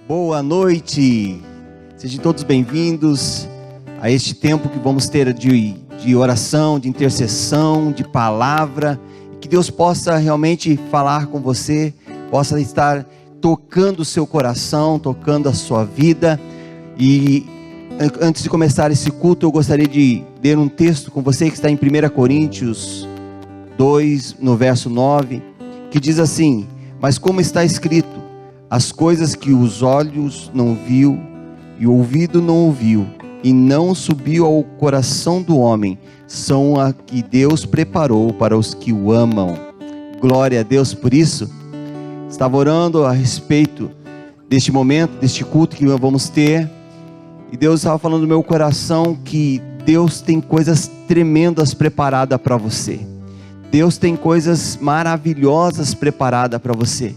Boa noite, sejam todos bem-vindos a este tempo que vamos ter de oração, de intercessão, de palavra, que Deus possa realmente falar com você, possa estar tocando o seu coração, tocando a sua vida. E antes de começar esse culto, eu gostaria de ler um texto com você que está em 1 Coríntios 2, no verso 9, que diz assim: mas como está escrito, as coisas que os olhos não viu e o ouvido não ouviu e não subiu ao coração do homem, são a que Deus preparou para os que o amam. Glória a Deus por isso. Estava orando a respeito deste momento, deste culto que vamos ter, e Deus estava falando no meu coração que Deus tem coisas tremendas preparadas para você. Deus tem coisas maravilhosas preparadas para você.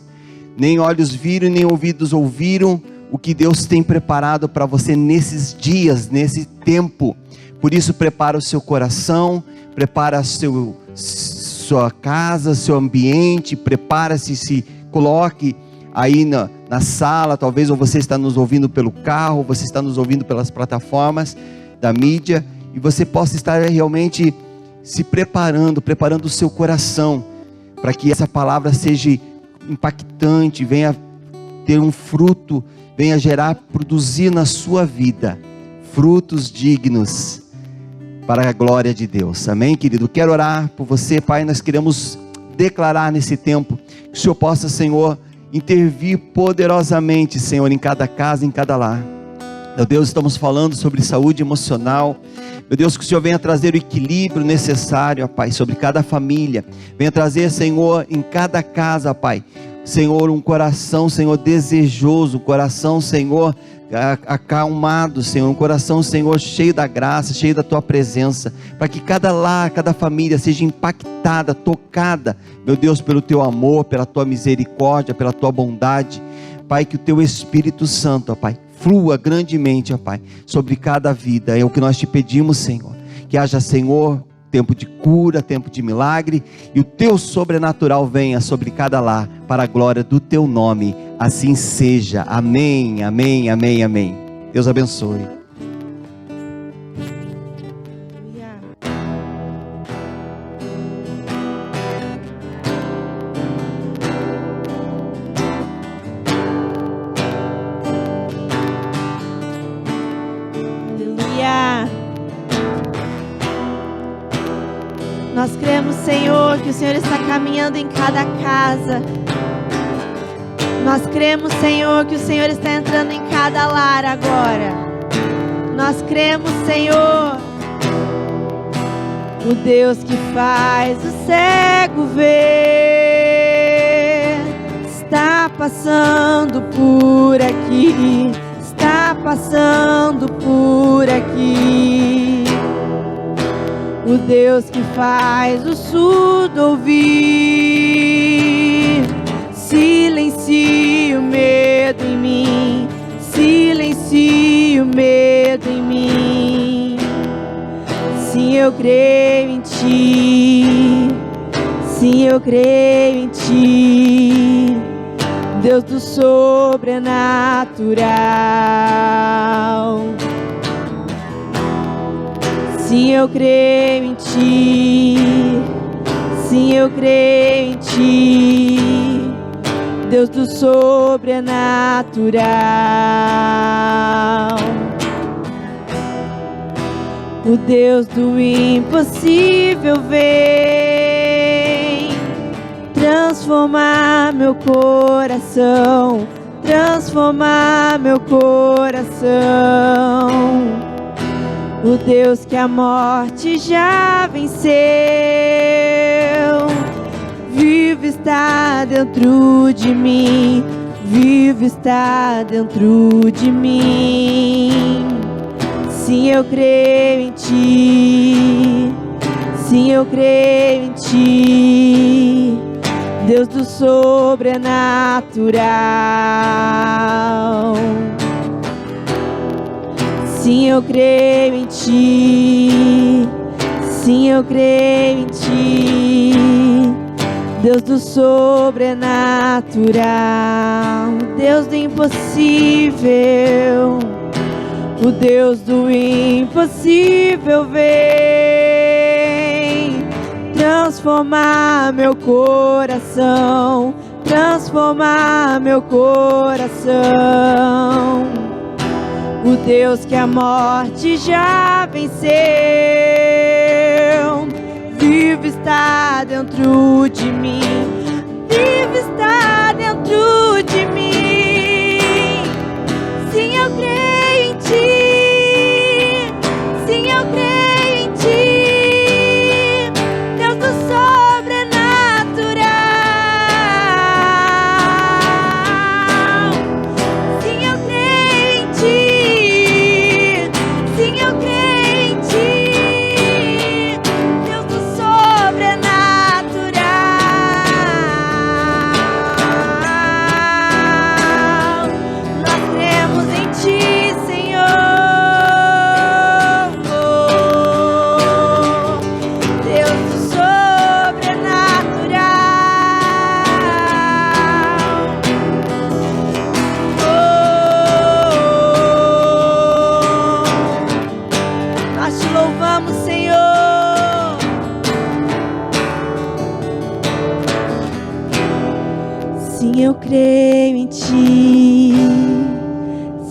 Nem olhos viram, nem ouvidos ouviram o que Deus tem preparado para você nesses dias, nesse tempo. Por isso, prepara o seu coração, prepara sua casa, seu ambiente, prepara-se, se coloque aí na sala, talvez, ou você está nos ouvindo pelo carro, você está nos ouvindo pelas plataformas da mídia, e você possa estar realmente se preparando o seu coração, para que essa palavra seja impactante, venha ter um fruto, venha produzir na sua vida frutos dignos para a glória de Deus. Amém, querido? Quero orar por você, Pai. Nós queremos declarar nesse tempo que o Senhor possa, Senhor, intervir poderosamente, Senhor, em cada casa, em cada lar. Meu Deus, estamos falando sobre saúde emocional. Meu Deus, que o Senhor venha trazer o equilíbrio necessário, ó Pai, sobre cada família. Venha trazer, Senhor, em cada casa, Pai, Senhor, um coração, Senhor, desejoso, um coração, Senhor, acalmado, Senhor, um coração, Senhor, cheio da graça, cheio da Tua presença, para que cada lar, cada família seja impactada, tocada, meu Deus, pelo Teu amor, pela Tua misericórdia, pela Tua bondade. Pai, que o Teu Espírito Santo, ó Pai, flua grandemente, ó Pai, sobre cada vida. É o que nós te pedimos, Senhor, que haja, Senhor, tempo de cura, tempo de milagre, e o Teu sobrenatural venha sobre cada lar, para a glória do Teu nome. Assim seja. Amém, amém, amém, amém. Deus abençoe. Nós cremos, Senhor, que o Senhor está caminhando em cada casa. Nós cremos, Senhor, que o Senhor está entrando em cada lar agora. Nós cremos, Senhor, o Deus que faz o cego ver, está passando por aqui, está passando por aqui. O Deus que faz o surdo ouvir, silencia o medo em mim, silencia o medo em mim. Sim, eu creio em Ti, sim, eu creio em Ti, Deus do sobrenatural. Sim, eu creio em Ti, sim, eu creio em Ti, Deus do sobrenatural. O Deus do impossível vem transformar meu coração, transformar meu coração. O Deus que a morte já venceu, vivo está dentro de mim, vivo está dentro de mim. Sim, eu creio em Ti, sim, eu creio em Ti, Deus do sobrenatural. Sim, eu creio em Ti, sim, eu creio em Ti, Deus do sobrenatural. Deus do impossível, o Deus do impossível vem transformar meu coração, transformar meu coração. O Deus que a morte já venceu, vivo está dentro de mim, vivo está dentro de mim. Sim, eu creio em ti, sim, eu creio em ti, Deus do sobrenatural. Sim, eu creio em ti, sim, eu creio em ti, Deus do sobrenatural. Nós cremos em ti, Senhor, Deus do sobrenatural. Nós te louvamos, Senhor. Sim, eu creio em ti,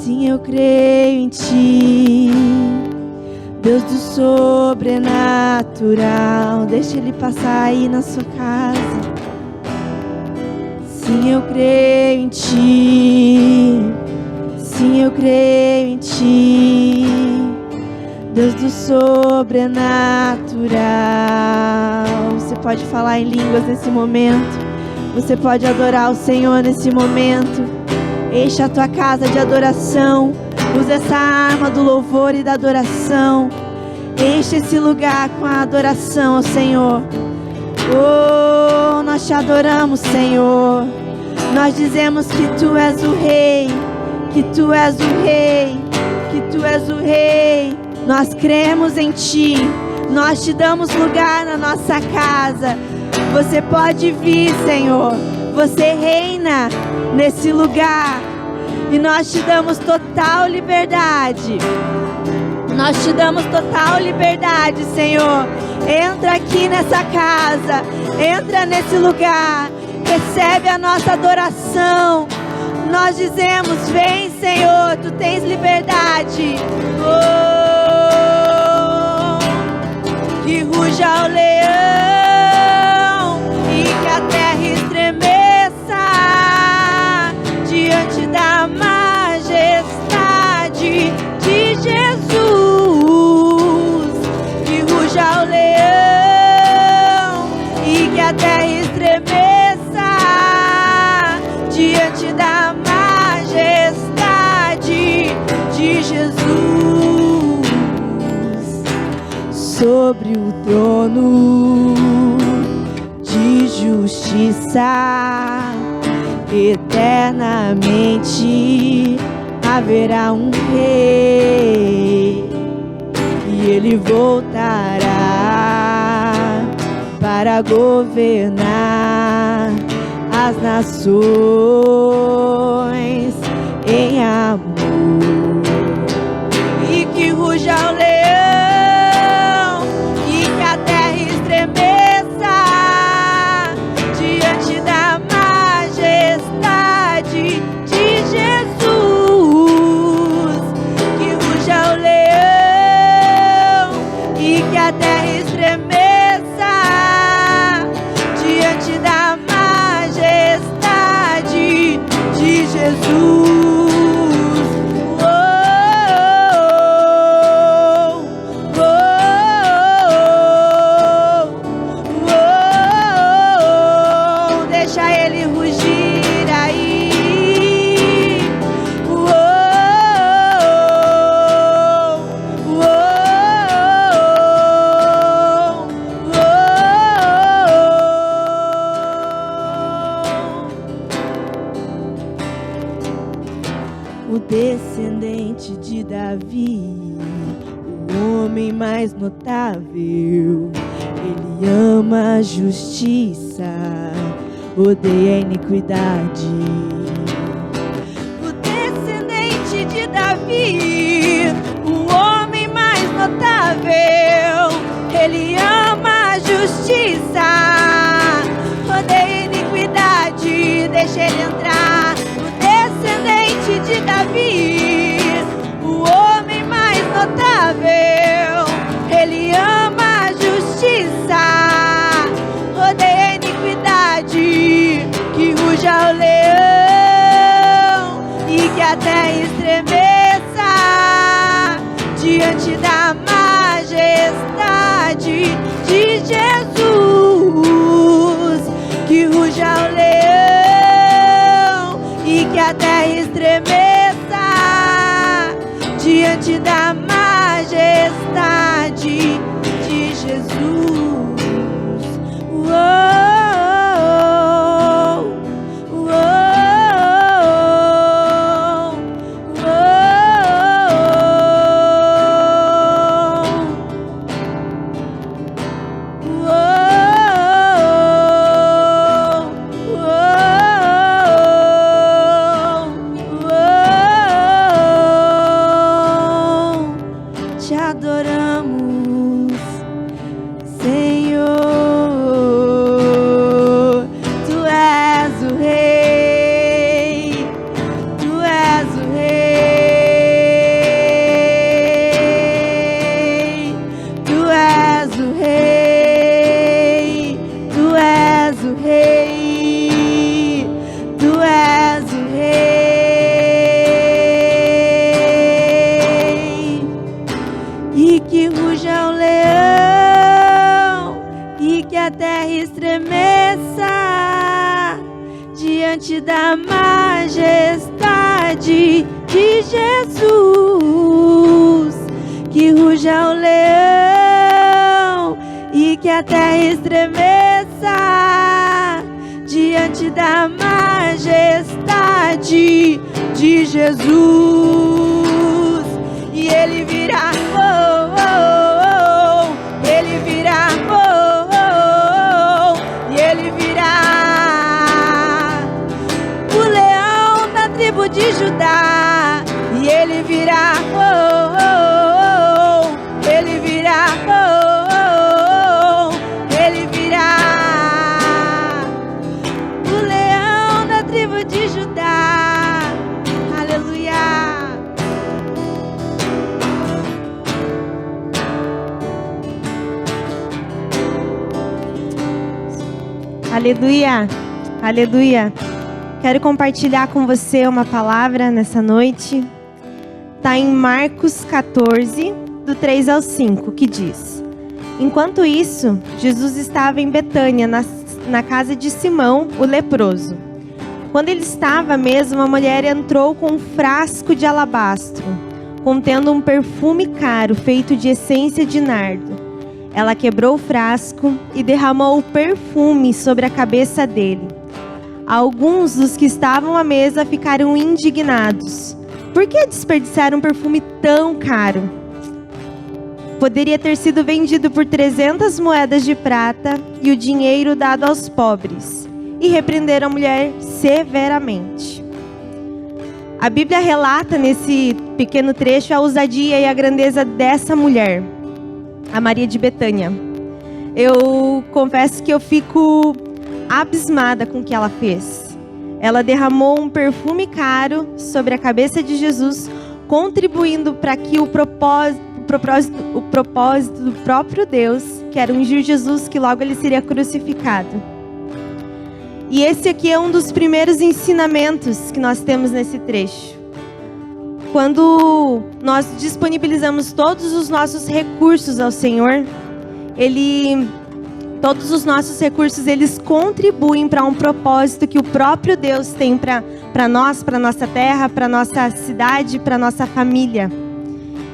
sim, eu creio em ti, Deus do sobrenatural. Deixa ele passar aí na sua casa. Sim, eu creio em ti, sim, eu creio em ti, Deus do sobrenatural. Você pode falar em línguas nesse momento. Você pode adorar o Senhor nesse momento. Enche a tua casa de adoração. Usa essa arma do louvor e da adoração. Enche esse lugar com a adoração ao Senhor. Oh, nós te adoramos, Senhor. Nós dizemos que Tu és o Rei, que Tu és o Rei, que Tu és o Rei. Nós cremos em Ti. Nós te damos lugar na nossa casa. Você pode vir, Senhor. Você reina nesse lugar. E nós te damos total liberdade. Nós te damos total liberdade, Senhor. Entra aqui nessa casa. Entra nesse lugar. Recebe a nossa adoração. Nós dizemos: vem, Senhor, Tu tens liberdade. Oh, que ruja o leão e que a terra estremeça diante da majestade de Jesus. Que ruja o leão e que a terra estremeça diante da majestade de Jesus. Sobre o trono de justiça, eternamente haverá um rei, e ele voltará para governar as nações em amor. E que ruja o leão e que a terra estremeça diante da majestade de Jesus. Que ruja o leão e que a terra estremeça diante da majestade de Jesus. Descendente de Davi, o homem mais notável. Ele ama a justiça, odeia a iniquidade. Davi, o homem mais notável. Ele ama a justiça, odeia iniquidade, deixa ele entrar. O descendente de Davi, o homem mais notável. Ele ama a justiça, odeia a iniquidade. Que ruja o leão e que a terra estremeça diante da majestade de Jesus. Que ruja o leão e que a terra estremeça diante da majestade de Jesus. Te adoramos, Senhor. Tu és o Rei, Tu és o Rei, Tu és o Rei, Tu és o Rei, Tu és o Rei. E que ruja o leão e que a terra estremeça diante da majestade de Jesus. Que ruja o leão e que a terra estremeça diante da majestade de Jesus. E ele virá, oh, oh, oh, ele virá, oh, oh, oh, e ele virá, o leão da tribo de Judá. E ele virá, oh, oh, oh, ele virá, oh, oh, oh, ele virá, o leão da tribo de Judá. Aleluia. Aleluia, aleluia. Quero compartilhar com você uma palavra nessa noite. Está em Marcos 14, do 3 ao 5, que diz: Enquanto isso, Jesus estava em Betânia, na casa de Simão, o leproso. Quando ele estava à mesa, uma mulher entrou com um frasco de alabastro, contendo um perfume caro, feito de essência de nardo. Ela quebrou o frasco e derramou o perfume sobre a cabeça dele. Alguns dos que estavam à mesa ficaram indignados. Por que desperdiçar um perfume tão caro? Poderia ter sido vendido por 300 moedas de prata e o dinheiro dado aos pobres. E repreenderam a mulher severamente. A Bíblia relata nesse pequeno trecho a ousadia e a grandeza dessa mulher, a Maria de Betânia. Eu confesso que eu fico abismada com o que ela fez. Ela derramou um perfume caro sobre a cabeça de Jesus, contribuindo para que o propósito do próprio Deus, que era ungir Jesus, que logo ele seria crucificado. E esse aqui é um dos primeiros ensinamentos que nós temos nesse trecho. Quando nós disponibilizamos todos os nossos recursos ao Senhor, todos os nossos recursos, eles contribuem para um propósito que o próprio Deus tem para nós, para nossa terra, para nossa cidade, para nossa família.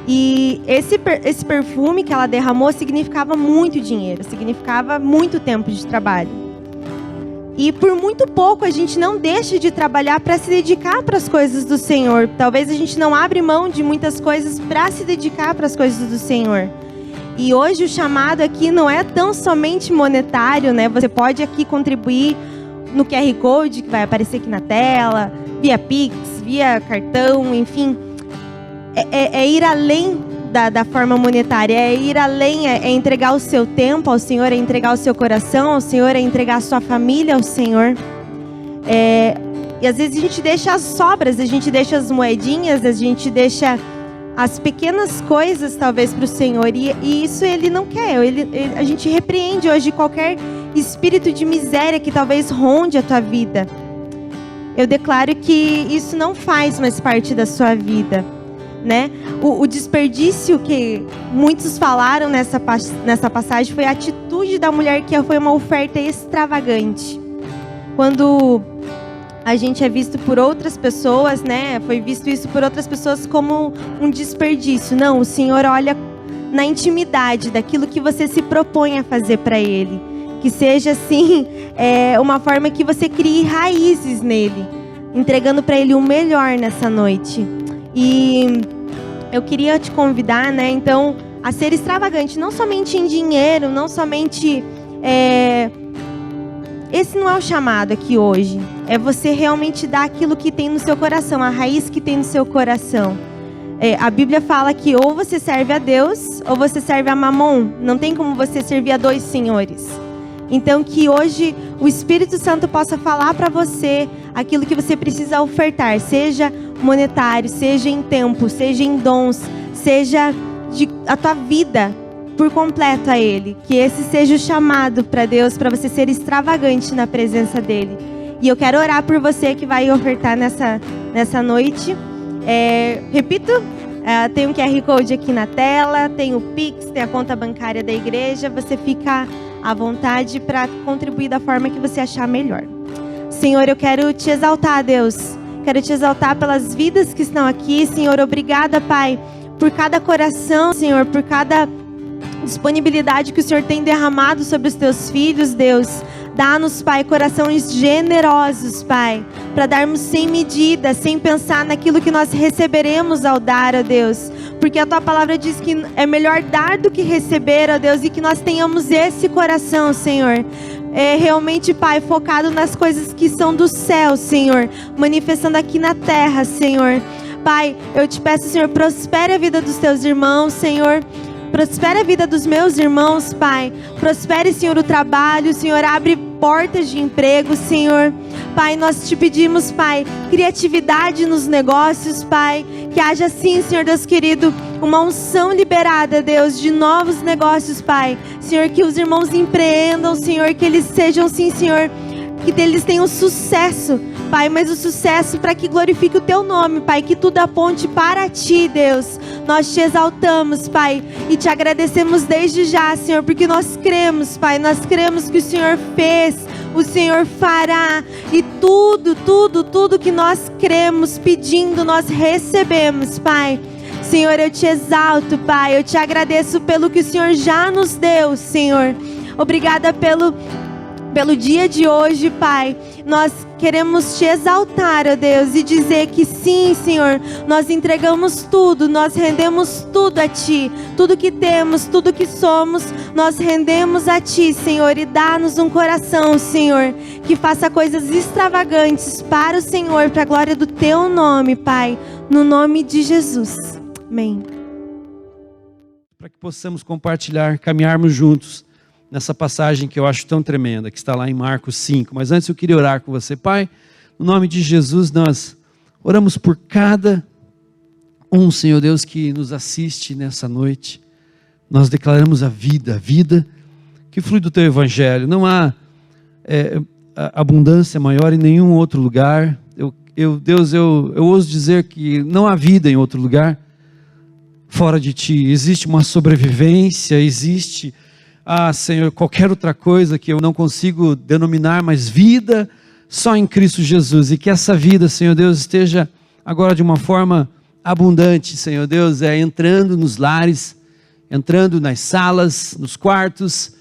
E esse perfume que ela derramou significava muito dinheiro, significava muito tempo de trabalho. E por muito pouco a gente não deixa de trabalhar para se dedicar para as coisas do Senhor. Talvez a gente não abre mão de muitas coisas para se dedicar para as coisas do Senhor. E hoje o chamado aqui não é tão somente monetário, né? Você pode aqui contribuir no QR Code que vai aparecer aqui na tela, via Pix, via cartão, enfim. é ir além da forma monetária, é ir além, é entregar o seu tempo ao Senhor, é entregar o seu coração ao Senhor, é entregar a sua família ao Senhor. E às vezes a gente deixa as sobras, a gente deixa as moedinhas, a gente deixa as pequenas coisas talvez para o Senhor, e isso Ele não quer. A gente repreende hoje qualquer espírito de miséria que talvez ronde a tua vida. Eu declaro que isso não faz mais parte da sua vida, né? O desperdício que muitos falaram nessa passagem foi a atitude da mulher, que foi uma oferta extravagante. Quando a gente é visto por outras pessoas, né? Foi visto isso por outras pessoas como um desperdício. Não, o Senhor olha na intimidade daquilo que você se propõe a fazer para Ele. Que seja assim, uma forma que você crie raízes nele, entregando para Ele o melhor nessa noite. E eu queria te convidar, né, então, a ser extravagante, não somente em dinheiro, não somente... Esse não é o chamado aqui hoje. É você realmente dar aquilo que tem no seu coração, a raiz que tem no seu coração. A Bíblia fala que ou você serve a Deus, ou você serve a Mamon. Não tem como você servir a dois senhores. Então, que hoje o Espírito Santo possa falar para você aquilo que você precisa ofertar, seja monetário, seja em tempo, seja em dons, seja a tua vida por completo a Ele. Que esse seja o chamado para Deus, para você ser extravagante na presença dEle. E eu quero orar por você que vai ofertar nessa noite. Repito, tem um QR Code aqui na tela, tem o Pix, tem a conta bancária da igreja. Você fica à vontade para contribuir da forma que você achar melhor. Senhor, eu quero te exaltar, Deus. Quero te exaltar pelas vidas que estão aqui. Senhor, obrigada, Pai, por cada coração, Senhor, por cada disponibilidade que o Senhor tem derramado sobre os teus filhos, Deus. Dá-nos, Pai, corações generosos, Pai, para darmos sem medida, sem pensar naquilo que nós receberemos ao dar, ó Deus. Porque a Tua palavra diz que é melhor dar do que receber, ó Deus, e que nós tenhamos esse coração, Senhor. Realmente, Pai, focado nas coisas que são do céu, Senhor, manifestando aqui na terra, Senhor. Pai, eu te peço, Senhor, prospere a vida dos Teus irmãos, Senhor. Prospere a vida dos meus irmãos, Pai. Prospere, Senhor, o trabalho. Senhor, abre portas de emprego, Senhor. Pai, nós te pedimos, Pai, criatividade nos negócios, Pai. Que haja, sim, Senhor Deus querido, uma unção liberada, Deus, de novos negócios, Pai. Senhor, que os irmãos empreendam, Senhor, que eles sejam, sim, Senhor, que eles tenham sucesso, Pai, mas o sucesso para que glorifique o Teu nome, Pai, que tudo aponte para Ti, Deus. Nós te exaltamos, Pai, e te agradecemos desde já, Senhor, porque nós cremos, Pai, nós cremos que o Senhor fez, o Senhor fará, e tudo que nós cremos, pedindo, nós recebemos, Pai. Senhor, eu te exalto, Pai, eu te agradeço pelo que o Senhor já nos deu, Senhor. Obrigada pelo dia de hoje, Pai. Nós queremos te exaltar, ó Deus, e dizer que sim, Senhor, nós entregamos tudo, nós rendemos tudo a Ti. Tudo que temos, tudo que somos, nós rendemos a Ti, Senhor. E dá-nos um coração, Senhor, que faça coisas extravagantes para o Senhor, para a glória do Teu nome, Pai. No nome de Jesus. Amém. Para que possamos compartilhar, caminharmos juntos nessa passagem que eu acho tão tremenda, que está lá em Marcos 5. Mas antes eu queria orar com você. Pai, no nome de Jesus, nós oramos por cada Senhor Deus, que nos assiste nessa noite. Nós declaramos a vida que flui do Teu Evangelho. Não há abundância maior em nenhum outro lugar. Deus, eu ouso dizer que não há vida em outro lugar fora de Ti. Existe uma sobrevivência, existe... Senhor, qualquer outra coisa que eu não consigo denominar, mas vida só em Cristo Jesus. E que essa vida, Senhor Deus, esteja agora de uma forma abundante, Senhor Deus, entrando nos lares, entrando nas salas, nos quartos.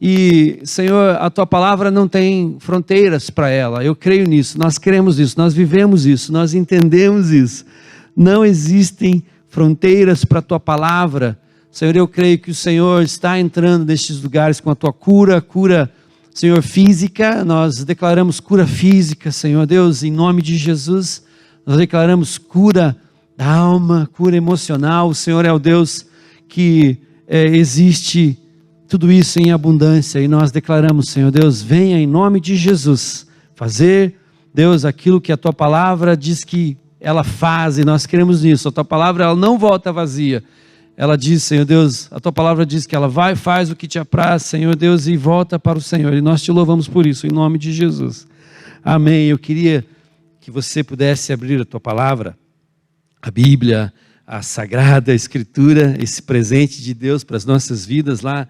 E, Senhor, a Tua palavra não tem fronteiras para ela. Eu creio nisso, nós cremos isso, nós vivemos isso, nós entendemos isso. Não existem fronteiras para a Tua palavra. Senhor, eu creio que o Senhor está entrando nestes lugares com a Tua cura, Senhor, física. Nós declaramos cura física, Senhor Deus, em nome de Jesus. Nós declaramos cura da alma, cura emocional. O Senhor é o Deus que existe tudo isso em abundância, e nós declaramos, Senhor Deus, venha em nome de Jesus fazer, Deus, aquilo que a Tua palavra diz que ela faz, e nós cremos nisso. A Tua palavra, ela não volta vazia. Ela diz, Senhor Deus, a Tua palavra diz que ela vai, faz o que te apraz, Senhor Deus, e volta para o Senhor, e nós te louvamos por isso, em nome de Jesus. Amém. Eu queria que você pudesse abrir a Tua palavra, a Bíblia, a Sagrada Escritura, esse presente de Deus para as nossas vidas, lá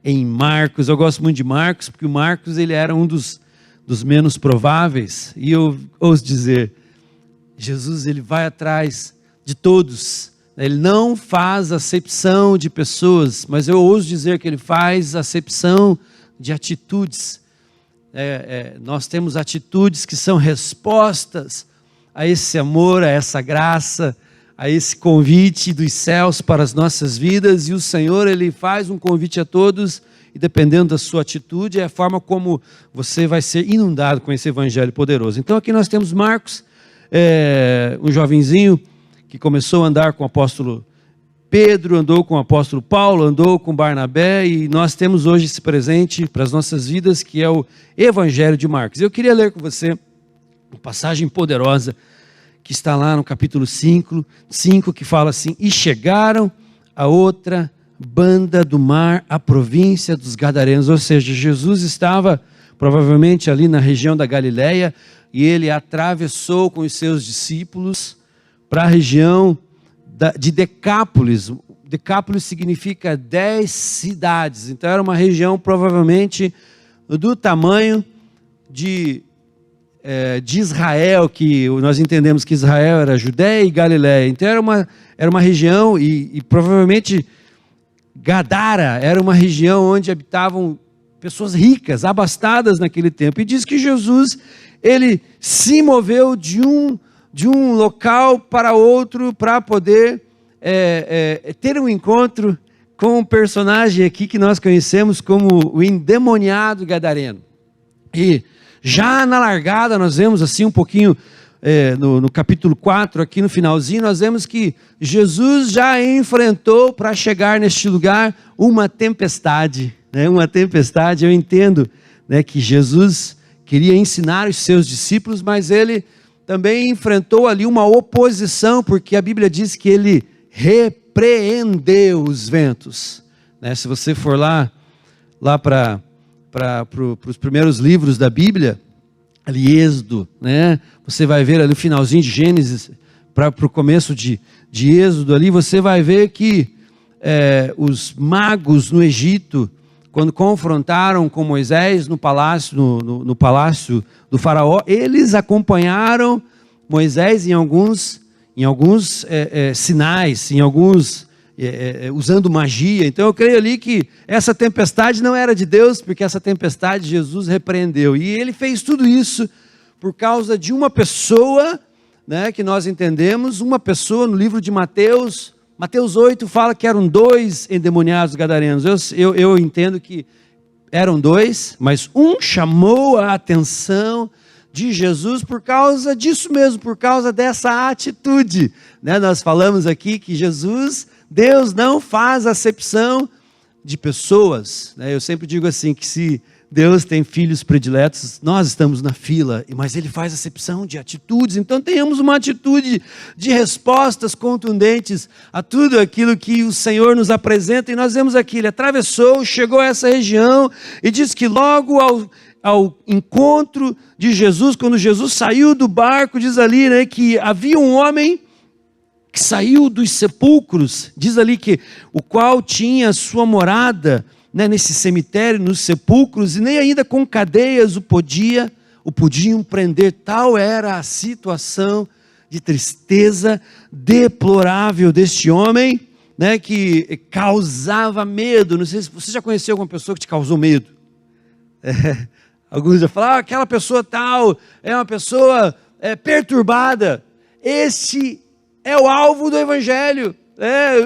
em Marcos. Eu gosto muito de Marcos, porque o Marcos, ele era um dos menos prováveis, e eu ouso dizer, Jesus, ele vai atrás de todos, ele não faz acepção de pessoas, mas eu ouso dizer que ele faz acepção de atitudes. Nós temos atitudes que são respostas a esse amor, a essa graça, a esse convite dos céus para as nossas vidas, e o Senhor, ele faz um convite a todos, e dependendo da sua atitude, é a forma como você vai ser inundado com esse evangelho poderoso. Então aqui nós temos Marcos, um jovenzinho que começou a andar com o apóstolo Pedro, andou com o apóstolo Paulo, andou com Barnabé, e nós temos hoje esse presente para as nossas vidas, que é o evangelho de Marcos. Eu queria ler com você uma passagem poderosa, que está lá no capítulo 5, que fala assim: e chegaram a outra banda do mar, a província dos Gadarenos. Ou seja, Jesus estava provavelmente ali na região da Galileia, e ele atravessou com os seus discípulos para a região de Decápolis. Decápolis significa 10 cidades, então era uma região provavelmente do tamanho de Israel, que nós entendemos que Israel era Judéia e Galileia, então era uma região, e provavelmente Gadara era uma região onde habitavam pessoas ricas, abastadas naquele tempo, e diz que Jesus, ele se moveu de um local para outro para poder ter um encontro com um personagem aqui que nós conhecemos como o endemoniado gadareno. E já na largada nós vemos assim um pouquinho, no capítulo 4, aqui no finalzinho, nós vemos que Jesus já enfrentou, para chegar neste lugar, uma tempestade. Uma tempestade. Eu entendo, que Jesus queria ensinar os seus discípulos, mas ele também enfrentou ali uma oposição, porque a Bíblia diz que ele repreendeu os ventos. Se você for lá para os primeiros livros da Bíblia, ali Êxodo, você vai ver ali o finalzinho de Gênesis, para o começo de Êxodo, ali você vai ver que os magos no Egito, quando confrontaram com Moisés no palácio do faraó, eles acompanharam Moisés em alguns sinais, usando magia. Então eu creio ali que essa tempestade não era de Deus, porque essa tempestade Jesus repreendeu, e ele fez tudo isso por causa de uma pessoa, que nós entendemos, uma pessoa no livro de Mateus 8 fala que eram 2 endemoniados gadarenos. Eu entendo que eram 2, mas um chamou a atenção de Jesus por causa disso mesmo, por causa dessa atitude. Nós falamos aqui que Deus não faz acepção de pessoas. Eu sempre digo assim, que se Deus tem filhos prediletos, nós estamos na fila, mas Ele faz acepção de atitudes. Então tenhamos uma atitude de respostas contundentes a tudo aquilo que o Senhor nos apresenta. E nós vemos aqui, ele atravessou, chegou a essa região, e diz que logo ao encontro de Jesus, quando Jesus saiu do barco, diz ali, que havia um homem que saiu dos sepulcros, diz ali que o qual tinha sua morada nesse cemitério, nos sepulcros, e nem ainda com cadeias o podiam prender. Tal era a situação de tristeza deplorável deste homem, que causava medo. Não sei se você já conheceu alguma pessoa que te causou medo. Alguns já falam, aquela pessoa tal é uma pessoa perturbada. Este é o alvo do evangelho.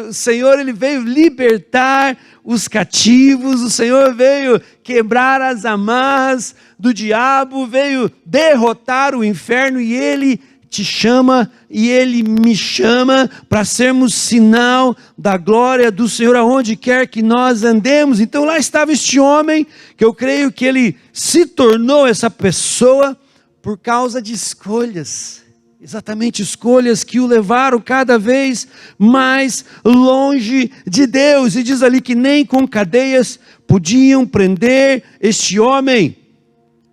O Senhor, ele veio libertar os cativos, o Senhor veio quebrar as amarras do diabo, veio derrotar o inferno, e ele te chama e Ele me chama para sermos sinal da glória do Senhor aonde quer que nós andemos. Então lá estava este homem, que eu creio que ele se tornou essa pessoa por causa de escolhas. Exatamente, escolhas que o levaram cada vez mais longe de Deus. E diz ali que nem com cadeias podiam prender este homem.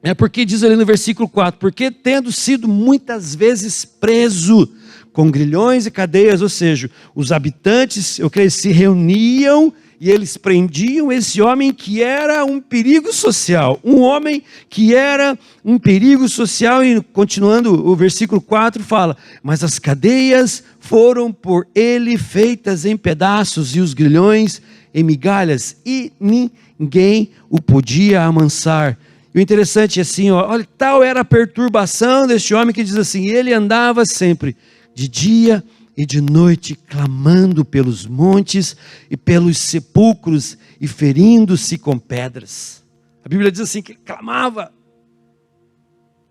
É porque diz ali no versículo 4, porque tendo sido muitas vezes preso com grilhões e cadeias, ou seja, os habitantes, eu creio, se reuniam e eles prendiam esse homem que era um perigo social, um homem que era um perigo social. E continuando o versículo 4 fala, mas as cadeias foram por ele feitas em pedaços e os grilhões em migalhas, e ninguém o podia amansar. E o interessante é assim, olha, tal era a perturbação deste homem, que diz assim, ele andava sempre de dia e de noite, clamando pelos montes e pelos sepulcros e ferindo-se com pedras. A Bíblia diz assim, que ele clamava.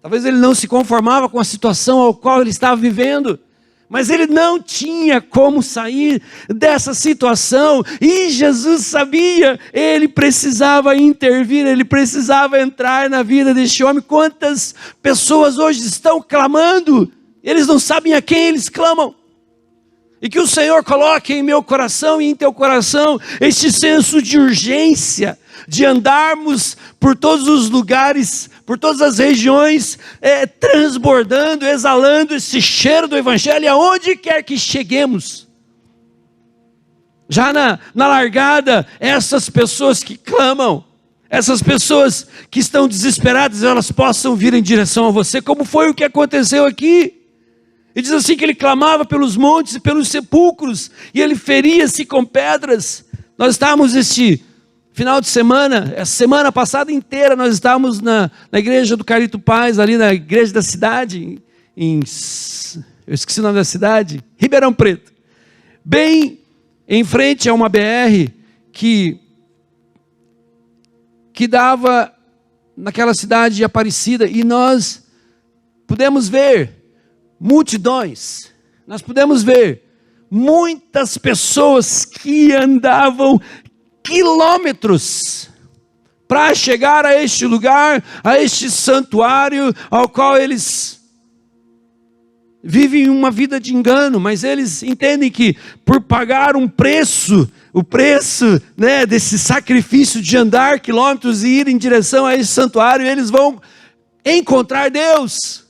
Talvez ele não se conformava com a situação ao qual ele estava vivendo, mas ele não tinha como sair dessa situação, e Jesus sabia, ele precisava intervir, ele precisava entrar na vida deste homem. Quantas pessoas hoje estão clamando, eles não sabem a quem eles clamam, e que o Senhor coloque em meu coração e em teu coração este senso de urgência, de andarmos por todos os lugares, por todas as regiões, transbordando, exalando esse cheiro do Evangelho, aonde quer que cheguemos. Já na largada, essas pessoas que clamam, essas pessoas que estão desesperadas, elas possam vir em direção a você, como foi o que aconteceu aqui. E diz assim que ele clamava pelos montes e pelos sepulcros, e ele feria-se com pedras. Nós estávamos este final de semana, a semana passada inteira, nós estávamos na igreja do Carito Paz, ali na igreja da cidade, eu esqueci o nome da cidade, Ribeirão Preto, bem em frente a uma BR que dava naquela cidade de Aparecida, e nós pudemos ver multidões, nós pudemos ver muitas pessoas que andavam quilômetros para chegar a este lugar, a este santuário, ao qual eles vivem uma vida de engano, mas eles entendem que por pagar um preço, o preço, né, desse sacrifício de andar quilômetros e ir em direção a esse santuário, eles vão encontrar Deus.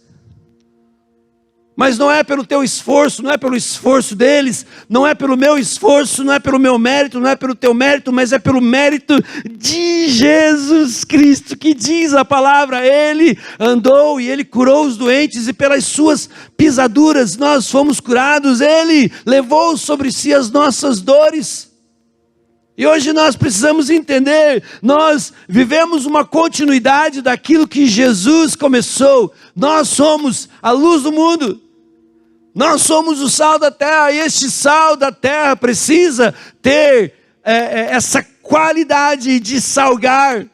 Mas não é pelo teu esforço, não é pelo esforço deles, não é pelo meu esforço, não é pelo meu mérito, não é pelo teu mérito, mas é pelo mérito de Jesus Cristo, que diz a palavra, ele andou e ele curou os doentes, e pelas suas pisaduras nós fomos curados, ele levou sobre si as nossas dores. E hoje nós precisamos entender, nós vivemos uma continuidade daquilo que Jesus começou. Nós somos a luz do mundo, nós somos o sal da terra, e este sal da terra precisa ter essa qualidade de salgar.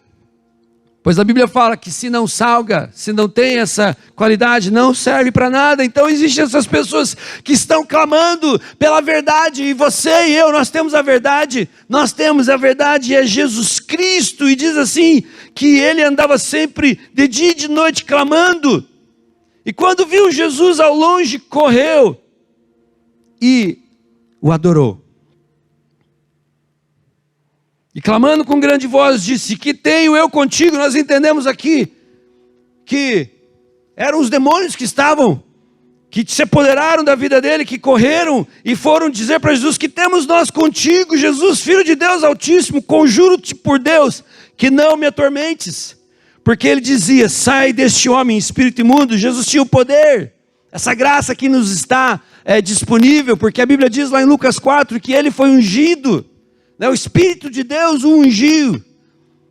Pois a Bíblia fala que se não salga, se não tem essa qualidade, não serve para nada. Então existem essas pessoas que estão clamando pela verdade, e você e eu, nós temos a verdade, e é Jesus Cristo, e diz assim, que ele andava sempre de dia e de noite clamando, e quando viu Jesus ao longe, correu e o adorou. E clamando com grande voz, disse, que tenho eu contigo? Nós entendemos aqui que eram os demônios que se apoderaram da vida dele, que correram e foram dizer para Jesus, que temos nós contigo, Jesus, Filho de Deus Altíssimo, conjuro-te por Deus, que não me atormentes. Porque ele dizia, sai deste homem, espírito imundo. Jesus tinha o poder, essa graça que nos está disponível, porque a Bíblia diz lá em Lucas 4, que ele foi ungido, o Espírito de Deus o ungiu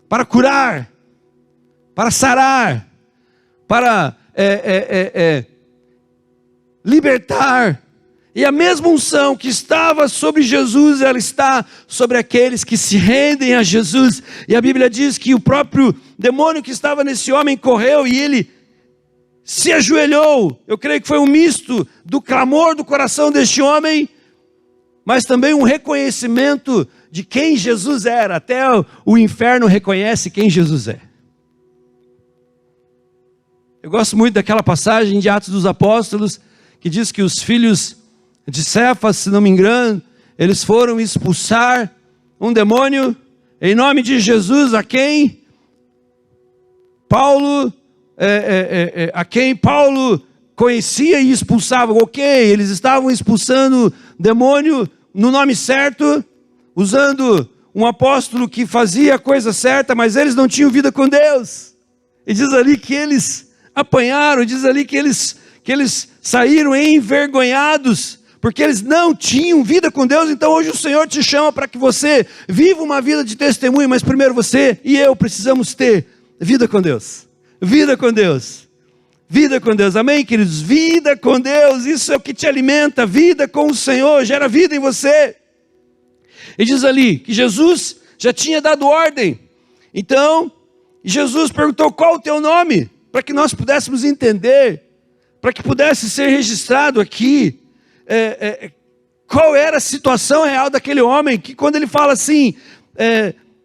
para curar, para sarar, para libertar. E a mesma unção que estava sobre Jesus, ela está sobre aqueles que se rendem a Jesus. E a Bíblia diz que o próprio demônio que estava nesse homem correu, e ele se ajoelhou. Eu creio que foi um misto do clamor do coração deste homem, mas também um reconhecimento de quem Jesus era. Até o inferno reconhece quem Jesus é. Eu gosto muito daquela passagem de Atos dos Apóstolos, que diz que os filhos de Cefas, se não me engano, eles foram expulsar um demônio em nome de Jesus, a quem Paulo conhecia e expulsava. Ok, eles estavam expulsando demônio no nome certo, usando um apóstolo que fazia a coisa certa, mas eles não tinham vida com Deus. E diz ali que eles apanharam, diz ali que eles saíram envergonhados, porque eles não tinham vida com Deus. Então hoje o Senhor te chama para que você viva uma vida de testemunho, mas primeiro você e eu precisamos ter vida com Deus. Vida com Deus. Vida com Deus. Amém, queridos? Vida com Deus, isso é o que te alimenta. Vida com o Senhor gera vida em você. E diz ali que Jesus já tinha dado ordem. Então, Jesus perguntou: qual o teu nome? Para que nós pudéssemos entender, para que pudesse ser registrado aqui, qual era a situação real daquele homem, que quando ele fala assim,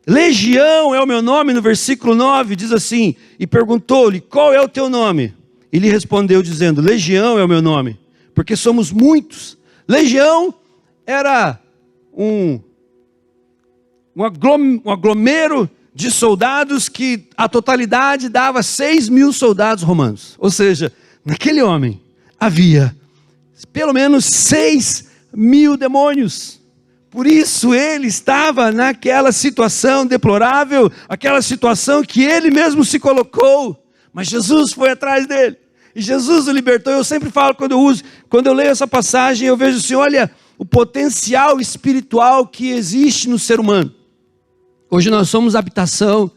Legião é o meu nome, no versículo 9, diz assim, e perguntou-lhe: qual é o teu nome? E lhe respondeu dizendo: Legião é o meu nome, porque somos muitos. Legião era um aglomero de soldados que a totalidade dava 6.000 soldados romanos. Ou seja, naquele homem havia pelo menos 6.000 demônios. Por isso ele estava naquela situação deplorável, aquela situação que ele mesmo se colocou. Mas Jesus foi atrás dele. E Jesus o libertou. Eu sempre falo, quando eu leio essa passagem, eu vejo assim, olha o potencial espiritual que existe no ser humano. Hoje nós somos a habitação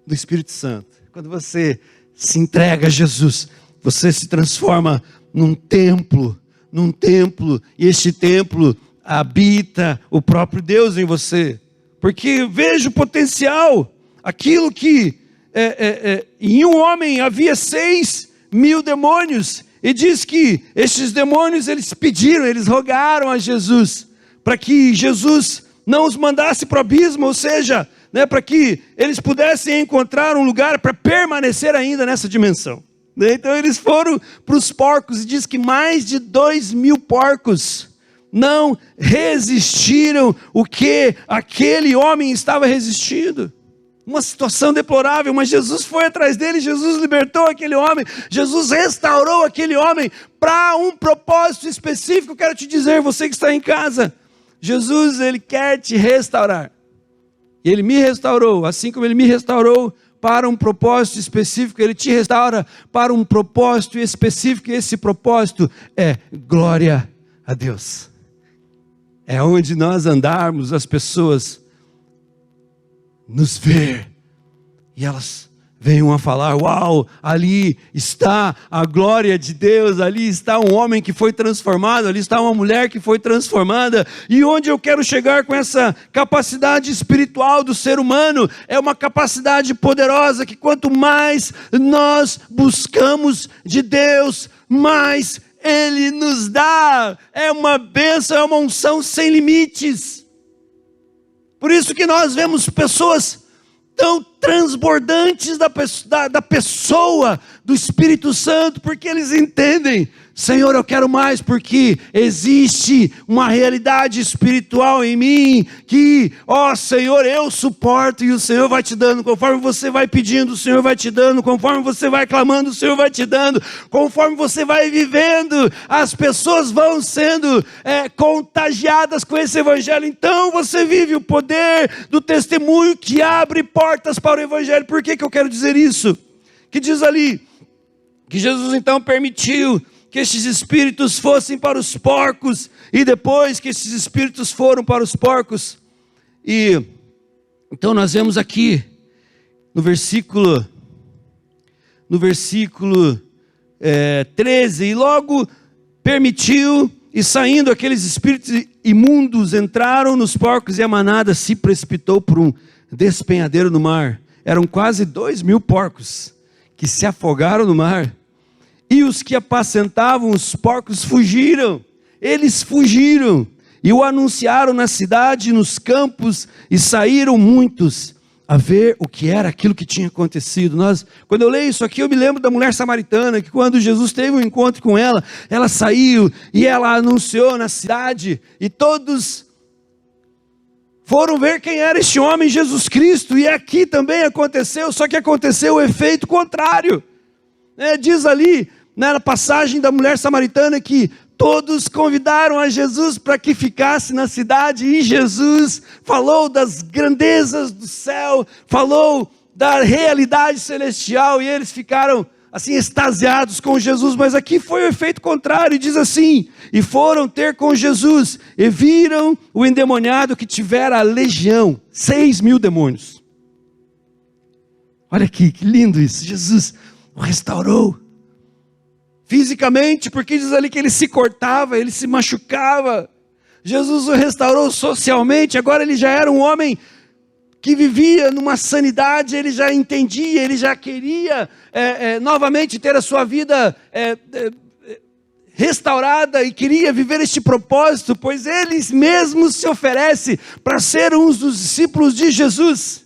do Espírito Santo. Quando você se entrega a Jesus, você se transforma num templo, e este templo habita o próprio Deus em você. Porque veja o potencial, aquilo que em um homem havia 6.000 demônios, e diz que estes demônios eles rogaram a Jesus, para que Jesus não os mandasse para o abismo, ou seja, para que eles pudessem encontrar um lugar para permanecer ainda nessa dimensão. Então eles foram para os porcos, e diz que mais de 2.000 porcos não resistiram o que aquele homem estava resistindo. Uma situação deplorável, mas Jesus foi atrás dele, Jesus libertou aquele homem, Jesus restaurou aquele homem para um propósito específico. Eu quero te dizer, você que está em casa, Jesus, ele quer te restaurar. E ele me restaurou, assim como ele me restaurou para um propósito específico, ele te restaura para um propósito específico, e esse propósito é glória a Deus. É onde nós andarmos, as pessoas nos ver, e elas venham a falar: uau, ali está a glória de Deus, ali está um homem que foi transformado, ali está uma mulher que foi transformada. E onde eu quero chegar com essa capacidade espiritual do ser humano, é uma capacidade poderosa, que quanto mais nós buscamos de Deus, mais Ele nos dá. É uma bênção, é uma unção sem limites. Por isso que nós vemos pessoas tão transbordantes da pessoa do Espírito Santo, porque eles entendem: Senhor, eu quero mais, porque existe uma realidade espiritual em mim, que, Senhor, eu suporto, e o Senhor vai te dando, conforme você vai pedindo, o Senhor vai te dando, conforme você vai clamando, o Senhor vai te dando, conforme você vai vivendo, as pessoas vão sendo contagiadas com esse evangelho. Então você vive o poder do testemunho que abre portas para o evangelho. Por que eu quero dizer isso? Que diz ali, que Jesus então permitiu que estes espíritos fossem para os porcos, e depois que esses espíritos foram para os porcos, e então nós vemos aqui no versículo 13, e logo permitiu, e saindo aqueles espíritos imundos entraram nos porcos, e a manada se precipitou por um despenhadeiro no mar. Eram quase 2.000 porcos que se afogaram no mar. e os que apacentavam os porcos fugiram. Eles fugiram e o anunciaram na cidade e nos campos, e saíram muitos a ver o que era aquilo que tinha acontecido. Quando eu leio isso aqui, eu me lembro da mulher samaritana, que quando Jesus teve um encontro com ela, ela saiu e ela anunciou na cidade, e todos foram ver quem era este homem, Jesus Cristo. E aqui também aconteceu, só que aconteceu o efeito contrário. Diz ali, na passagem da mulher samaritana, que todos convidaram a Jesus para que ficasse na cidade, e Jesus falou das grandezas do céu, falou da realidade celestial, e eles ficaram assim extasiados com Jesus. Mas aqui foi o efeito contrário, e diz assim: e foram ter com Jesus, e viram o endemoniado que tivera a legião, 6.000 demônios. Olha aqui, que lindo isso. Jesus o restaurou fisicamente, porque diz ali que ele se cortava, ele se machucava. Jesus o restaurou socialmente. Agora ele já era um homem que vivia numa sanidade, ele já entendia, ele já queria novamente ter a sua vida restaurada, e queria viver este propósito, pois ele mesmo se oferece para ser um dos discípulos de Jesus.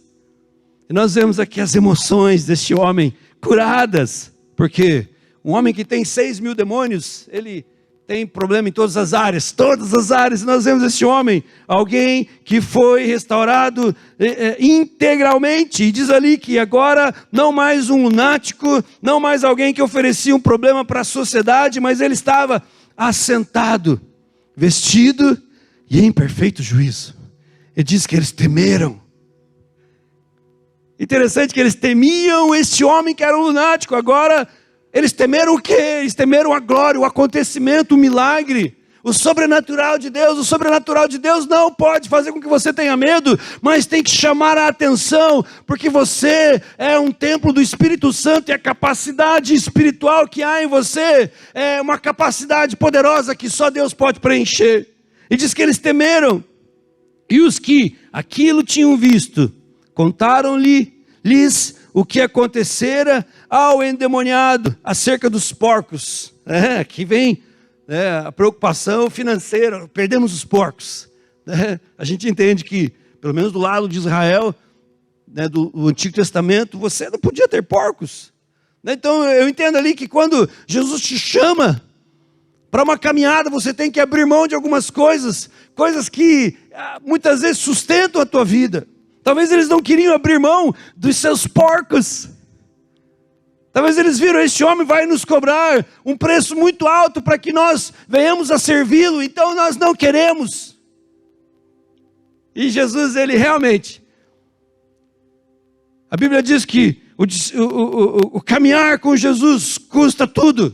E nós vemos aqui as emoções deste homem curadas, porque um homem que tem 6.000 demônios, ele tem problema em todas as áreas. E nós vemos este homem, alguém que foi restaurado integralmente. E diz ali que agora não mais um lunático, não mais alguém que oferecia um problema para a sociedade, mas ele estava assentado, vestido e em perfeito juízo. Ele diz que eles temeram. Interessante que eles temiam este homem que era um lunático. Agora eles temeram o quê? Eles temeram a glória, o acontecimento, o milagre, o sobrenatural de Deus. O sobrenatural de Deus não pode fazer com que você tenha medo, mas tem que chamar a atenção, porque você é um templo do Espírito Santo, e a capacidade espiritual que há em você é uma capacidade poderosa que só Deus pode preencher. E diz que eles temeram, e os que aquilo tinham visto, contaram-lhes o que acontecera ao endemoniado acerca dos porcos. Aqui vem a preocupação financeira. Perdemos os porcos. A gente entende que, pelo menos do lado de Israel, do Antigo Testamento, você não podia ter porcos. Então eu entendo ali que quando Jesus te chama para uma caminhada, você tem que abrir mão de algumas coisas, coisas que muitas vezes sustentam a tua vida. Talvez eles não queriam abrir mão dos seus porcos. Talvez eles viram: este homem vai nos cobrar um preço muito alto para que nós venhamos a servi-lo, então nós não queremos. E Jesus, ele realmente, a Bíblia diz que o caminhar com Jesus custa tudo.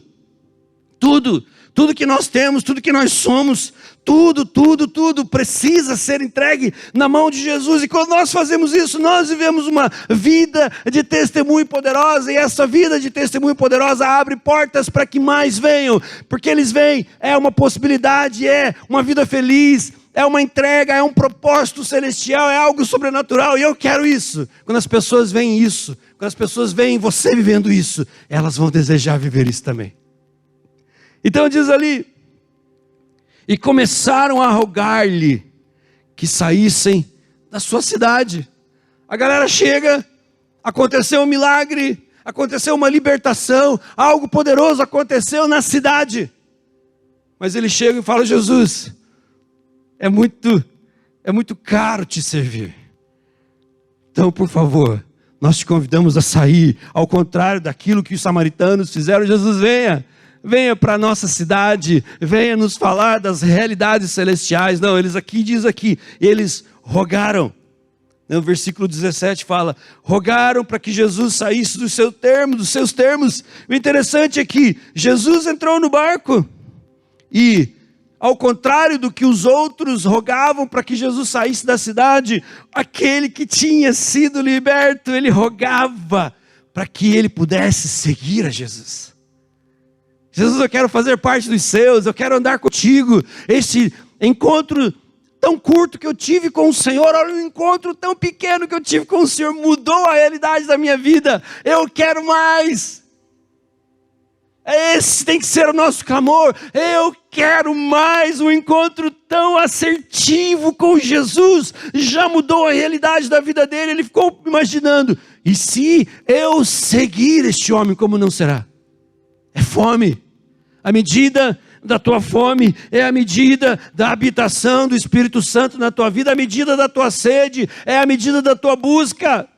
Tudo que nós temos, tudo que nós somos, tudo precisa ser entregue na mão de Jesus. E quando nós fazemos isso, nós vivemos uma vida de testemunho poderosa. E essa vida de testemunho poderosa abre portas para que mais venham. Porque eles vêm, é uma possibilidade, é uma vida feliz, é uma entrega, é um propósito celestial, é algo sobrenatural. E eu quero isso. Quando as pessoas veem isso, quando as pessoas veem você vivendo isso, elas vão desejar viver isso também. Então diz ali: e começaram a rogar-lhe que saíssem da sua cidade. A galera chega, aconteceu um milagre, aconteceu uma libertação, algo poderoso aconteceu na cidade. Mas ele chega e fala: Jesus, é muito caro te servir. Então, por favor, nós te convidamos a sair. Ao contrário daquilo que os samaritanos fizeram, Jesus, venha para a nossa cidade, venha nos falar das realidades celestiais. Não, eles eles rogaram. No versículo 17 fala: rogaram para que Jesus saísse dos seus termos. O interessante é que Jesus entrou no barco, e ao contrário do que os outros rogavam para que Jesus saísse da cidade, aquele que tinha sido liberto, ele rogava para que ele pudesse seguir a Jesus. Jesus, eu quero fazer parte dos seus, eu quero andar contigo. Este encontro tão curto que eu tive com o Senhor, olha, um encontro tão pequeno que eu tive com o Senhor, mudou a realidade da minha vida. Eu quero mais. Esse tem que ser o nosso clamor. Eu quero mais um encontro tão assertivo com Jesus. Já mudou a realidade da vida dele. Ele ficou imaginando: e se eu seguir este homem, como não será? É fome. A medida da tua fome é a medida da habitação do Espírito Santo na tua vida. A medida da tua sede é a medida da tua busca.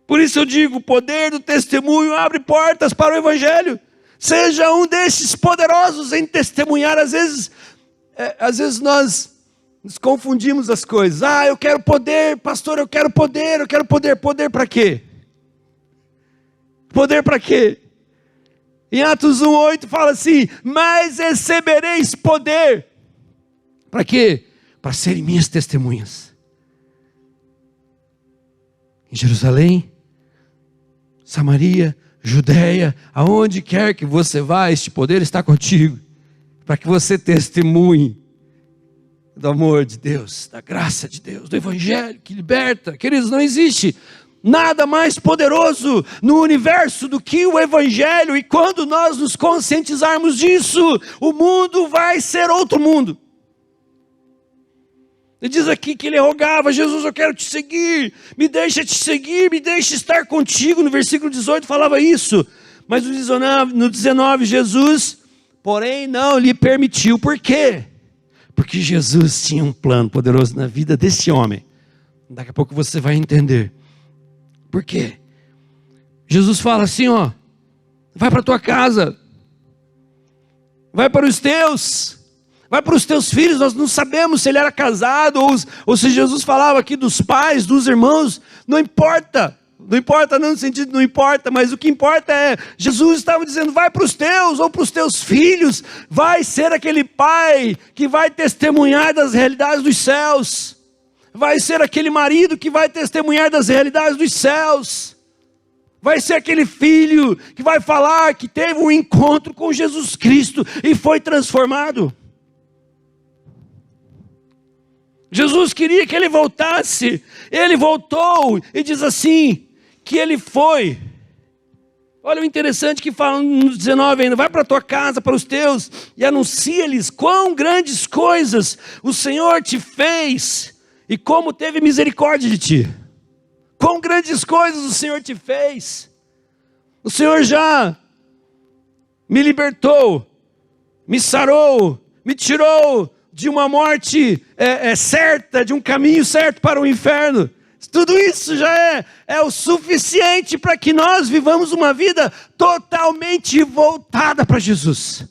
Por isso eu digo, o poder do testemunho abre portas para o Evangelho. Seja um desses poderosos em testemunhar. Às vezes nós nos confundimos as coisas. Eu quero poder, pastor, eu quero poder. Poder para quê? Poder para quê? Em Atos 1:8 fala assim: mas recebereis poder. Para quê? Para serem minhas testemunhas. Em Jerusalém, Samaria, Judeia, aonde quer que você vá, este poder está contigo, para que você testemunhe do amor de Deus, da graça de Deus, do Evangelho que liberta. Queridos, não existe nada mais poderoso no universo do que o Evangelho, e quando nós nos conscientizarmos disso, o mundo vai ser outro mundo. Ele diz aqui que ele rogava: Jesus, eu quero te seguir, me deixa te seguir, me deixa estar contigo. No versículo 18 falava isso, mas no 19 Jesus, porém, não lhe permitiu. Por quê? Porque Jesus tinha um plano poderoso na vida desse homem. Daqui a pouco você vai entender. Por quê? Jesus fala assim, vai para a tua casa, vai para os teus, vai para os teus filhos. Nós não sabemos se ele era casado ou se Jesus falava aqui dos pais, dos irmãos. Não importa não no sentido não importa, mas o que importa é, Jesus estava dizendo: vai para os teus ou para os teus filhos, vai ser aquele pai que vai testemunhar das realidades dos céus, vai ser aquele marido que vai testemunhar das realidades dos céus, vai ser aquele filho que vai falar que teve um encontro com Jesus Cristo e foi transformado. Jesus queria que ele voltasse, ele voltou, e diz assim, que ele foi. Olha o interessante que fala no 19 ainda: vai para a tua casa, para os teus, e anuncia-lhes quão grandes coisas o Senhor te fez, e como teve misericórdia de ti. Quão grandes coisas o Senhor te fez. O Senhor já me libertou, me sarou, me tirou de uma morte certa, de um caminho certo para o inferno. Tudo isso já é o suficiente para que nós vivamos uma vida totalmente voltada para Jesus.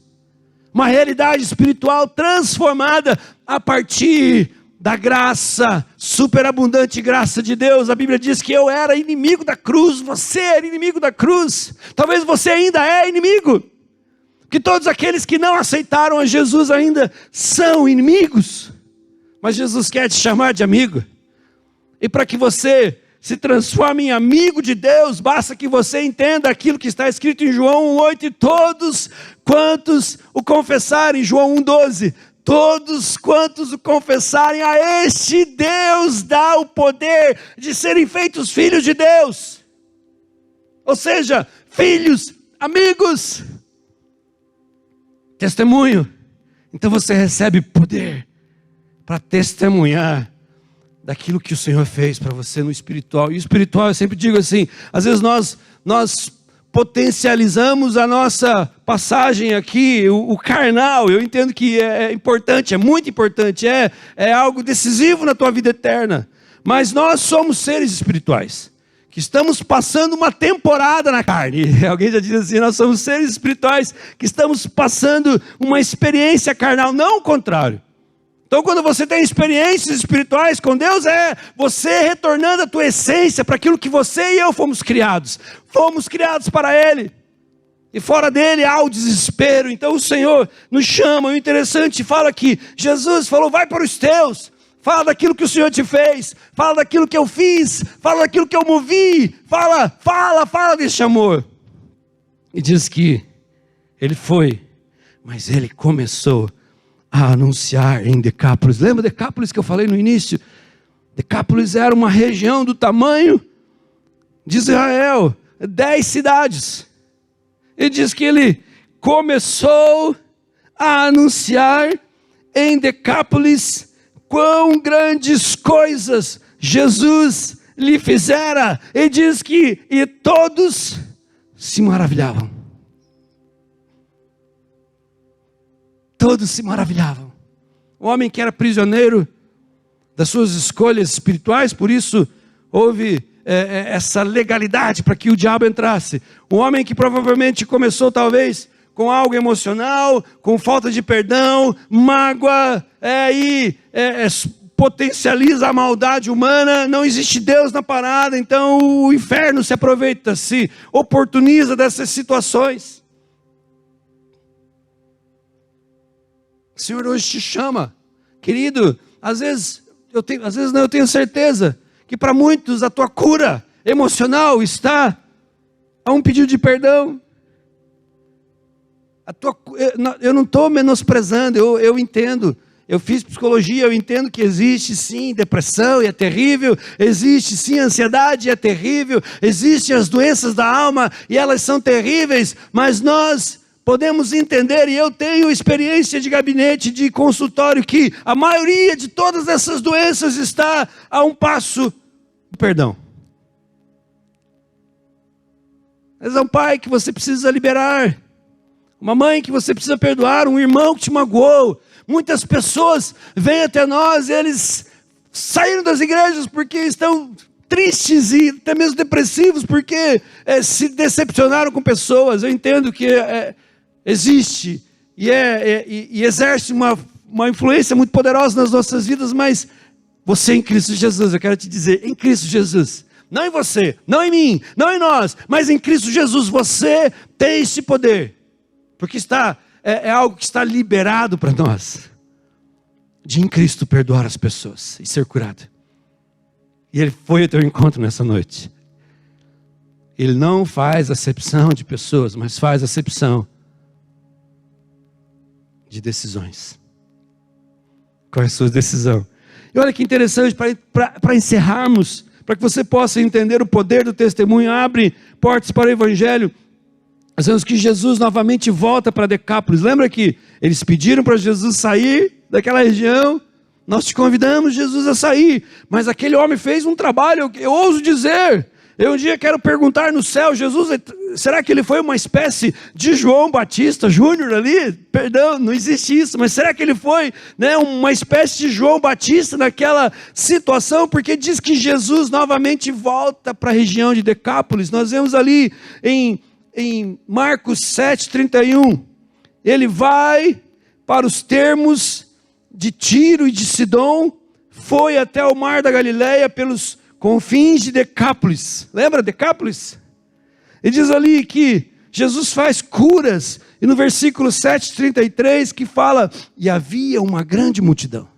Uma realidade espiritual transformada a partir da graça, superabundante graça de Deus. A Bíblia diz que eu era inimigo da cruz, você era inimigo da cruz. Talvez você ainda é inimigo, que todos aqueles que não aceitaram a Jesus ainda são inimigos. Mas Jesus quer te chamar de amigo. E para que você se transforme em amigo de Deus, basta que você entenda aquilo que está escrito em João 1:8. E todos quantos o confessarem, João 1:12, todos quantos o confessarem, a este Deus dá o poder de serem feitos filhos de Deus. Ou seja, filhos, amigos, testemunho. Então você recebe poder para testemunhar daquilo que o Senhor fez para você no espiritual. E o espiritual, eu sempre digo assim, às vezes nós potencializamos a nossa passagem aqui, o carnal. Eu entendo que é importante, é muito importante, é algo decisivo na tua vida eterna. Mas nós somos seres espirituais, que estamos passando uma temporada na carne. Alguém já diz assim: nós somos seres espirituais que estamos passando uma experiência carnal, não o contrário. Então quando você tem experiências espirituais com Deus, é você retornando a tua essência para aquilo que você e eu fomos criados. Fomos criados para Ele. E fora dele há o desespero. Então o Senhor nos chama. O interessante fala que Jesus falou: vai para os teus. Fala daquilo que o Senhor te fez. Fala daquilo que eu fiz. Fala daquilo que eu movi. Fala desse amor. E diz que ele foi, mas ele começou a anunciar em Decápolis. Lembra Decápolis que eu falei no início? Decápolis era uma região do tamanho de Israel, 10 cidades. E diz que ele começou a anunciar em Decápolis quão grandes coisas Jesus lhe fizera. E diz que e todos se maravilhavam. Todos se maravilhavam. O homem que era prisioneiro das suas escolhas espirituais, por isso houve essa legalidade para que o diabo entrasse. Um homem que provavelmente começou talvez com algo emocional, com falta de perdão, mágoa, potencializa a maldade humana, não existe Deus na parada, então o inferno se aproveita, se oportuniza dessas situações. O Senhor hoje te chama, querido, às vezes eu tenho certeza que para muitos a tua cura emocional está a um pedido de perdão. Eu não estou menosprezando, eu entendo. Eu fiz psicologia, eu entendo que existe sim depressão e é terrível, existe sim ansiedade e é terrível, existem as doenças da alma e elas são terríveis, mas nós podemos entender, e eu tenho experiência de gabinete, de consultório, que a maioria de todas essas doenças está a um passo do perdão. Mas é um pai que você precisa liberar, uma mãe que você precisa perdoar, um irmão que te magoou. Muitas pessoas vêm até nós, eles saíram das igrejas porque estão tristes e até mesmo depressivos, porque se decepcionaram com pessoas. Eu entendo que existe e exerce uma influência muito poderosa nas nossas vidas, mas você em Cristo Jesus, eu quero te dizer, em Cristo Jesus, não em você, não em mim, não em nós, mas em Cristo Jesus, você tem esse poder, porque é algo que está liberado para nós, de em Cristo perdoar as pessoas e ser curado. E Ele foi ao teu encontro nessa noite. Ele não faz acepção de pessoas, mas faz acepção de decisões. Qual é a sua decisão? E olha que interessante, para encerrarmos, para que você possa entender o poder do testemunho, abre portas para o Evangelho. Nós vemos que Jesus novamente volta para Decápolis. Lembra que eles pediram para Jesus sair daquela região? Nós te convidamos, Jesus, a sair. Mas aquele homem fez um trabalho, eu ouso dizer. Eu um dia quero perguntar no céu, Jesus, será que ele foi uma espécie de João Batista Júnior ali? Perdão, não existe isso, mas será que ele foi, uma espécie de João Batista naquela situação? Porque diz que Jesus novamente volta para a região de Decápolis. Nós vemos ali em Marcos 7:31, ele vai para os termos de Tiro e de Sidom, foi até o mar da Galileia pelos confins de Decápolis. Lembra Decápolis? E diz ali que Jesus faz curas, e no versículo 7:33 que fala, e havia uma grande multidão.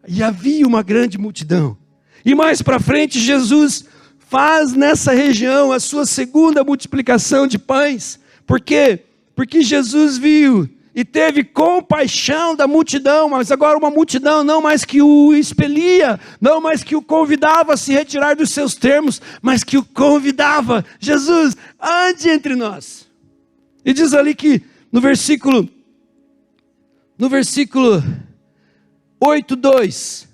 E havia uma grande multidão. E mais para frente Jesus faz nessa região a sua segunda multiplicação de pães. Por quê? Porque Jesus viu e teve compaixão da multidão, mas agora uma multidão não mais que o expelia, não mais que o convidava a se retirar dos seus termos, mas que o convidava, Jesus, ande entre nós. E diz ali que no versículo 8:2,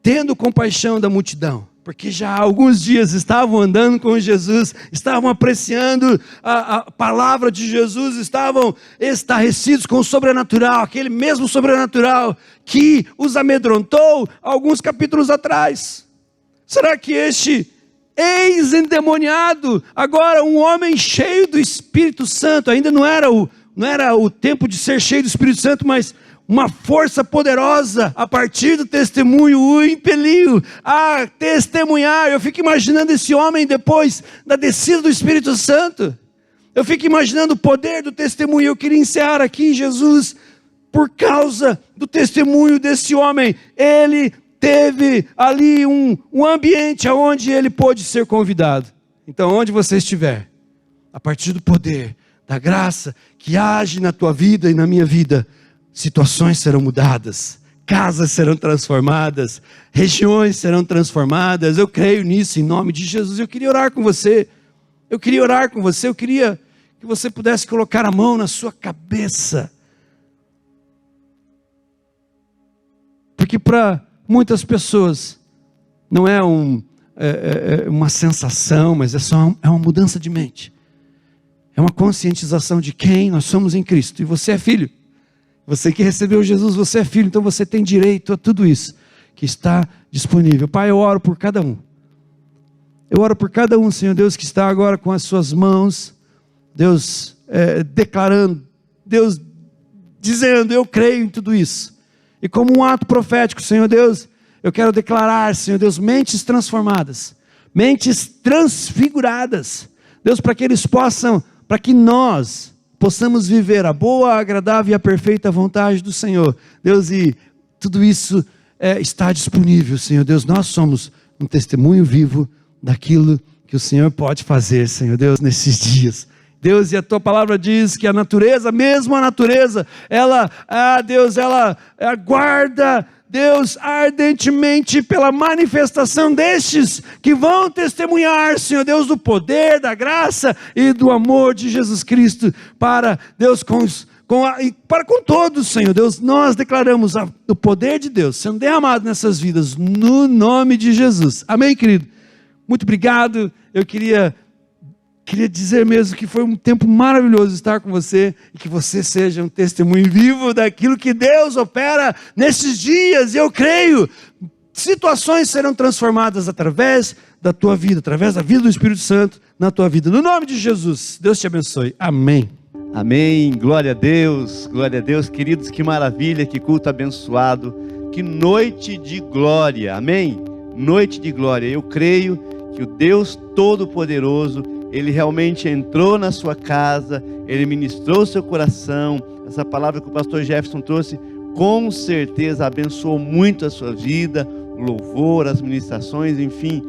tendo compaixão da multidão, porque já há alguns dias estavam andando com Jesus, estavam apreciando a palavra de Jesus, estavam estarrecidos com o sobrenatural, aquele mesmo sobrenatural que os amedrontou alguns capítulos atrás. Será que este ex-endemoniado, agora um homem cheio do Espírito Santo, ainda não era o tempo de ser cheio do Espírito Santo, mas uma força poderosa a partir do testemunho o impeliu a testemunhar. Eu fico imaginando esse homem depois da descida do Espírito Santo. Eu fico imaginando o poder do testemunho. Eu queria encerrar aqui, Jesus, por causa do testemunho desse homem. Ele teve ali um ambiente onde ele pôde ser convidado. Então, onde você estiver, a partir do poder, da graça que age na tua vida e na minha vida, situações serão mudadas, casas serão transformadas, regiões serão transformadas. Eu creio nisso em nome de Jesus. Eu queria orar com você. Eu queria orar com você, eu queria que você pudesse colocar a mão na sua cabeça. Porque para muitas pessoas não é uma sensação, mas é uma mudança de mente. É uma conscientização de quem nós somos em Cristo. E você é filho. Você que recebeu Jesus, você é filho. Então você tem direito a tudo isso que está disponível. Pai, eu oro por cada um. Eu oro por cada um, Senhor Deus, que está agora com as suas mãos. Deus declarando. Deus dizendo, eu creio em tudo isso. E como um ato profético, Senhor Deus, eu quero declarar, Senhor Deus, mentes transformadas. Mentes transfiguradas. Deus, para que nós possamos viver a boa, a agradável e a perfeita vontade do Senhor. Deus, e tudo isso está disponível, Senhor Deus. Nós somos um testemunho vivo daquilo que o Senhor pode fazer, Senhor Deus, nesses dias. Deus, e a tua palavra diz que a natureza, mesmo a natureza, ela aguarda, Deus, ardentemente pela manifestação destes que vão testemunhar, Senhor Deus, do poder, da graça e do amor de Jesus Cristo para, Deus, com todos, Senhor Deus. Nós declaramos o poder de Deus sendo derramado nessas vidas, no nome de Jesus. Amém, querido? Muito obrigado. Eu queria dizer mesmo que foi um tempo maravilhoso estar com você e que você seja um testemunho vivo daquilo que Deus opera nesses dias. E eu creio, situações serão transformadas através da tua vida, através da vida do Espírito Santo na tua vida. No nome de Jesus, Deus te abençoe. Amém. Amém, glória a Deus, queridos, que maravilha, que culto abençoado, que noite de glória, amém? Noite de glória. Eu creio que o Deus Todo-Poderoso, Ele realmente entrou na sua casa, Ele ministrou o seu coração. Essa palavra que o pastor Jefferson trouxe, com certeza abençoou muito a sua vida, o louvor, as ministrações, enfim,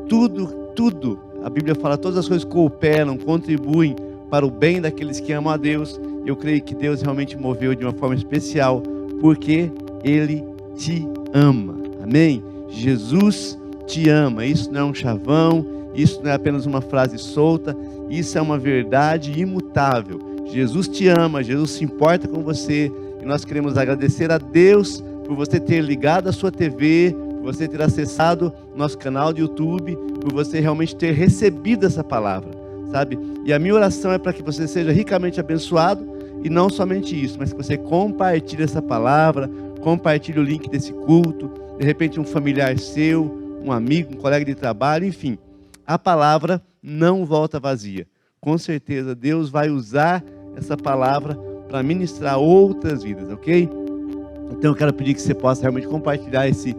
tudo. A Bíblia fala, todas as coisas cooperam, contribuem para o bem daqueles que amam a Deus. Eu creio que Deus realmente moveu de uma forma especial, porque Ele te ama, amém? Jesus te ama. Isso não é um chavão, isso não é apenas uma frase solta, isso é uma verdade imutável. Jesus te ama, Jesus se importa com você, e nós queremos agradecer a Deus por você ter ligado a sua TV, por você ter acessado nosso canal do YouTube, por você realmente ter recebido essa palavra, sabe? E a minha oração é para que você seja ricamente abençoado, e não somente isso, mas que você compartilhe essa palavra, compartilhe o link desse culto, de repente um familiar seu, um amigo, um colega de trabalho, enfim. A palavra não volta vazia. Com certeza Deus vai usar essa palavra para ministrar outras vidas, ok? Então eu quero pedir que você possa realmente compartilhar esse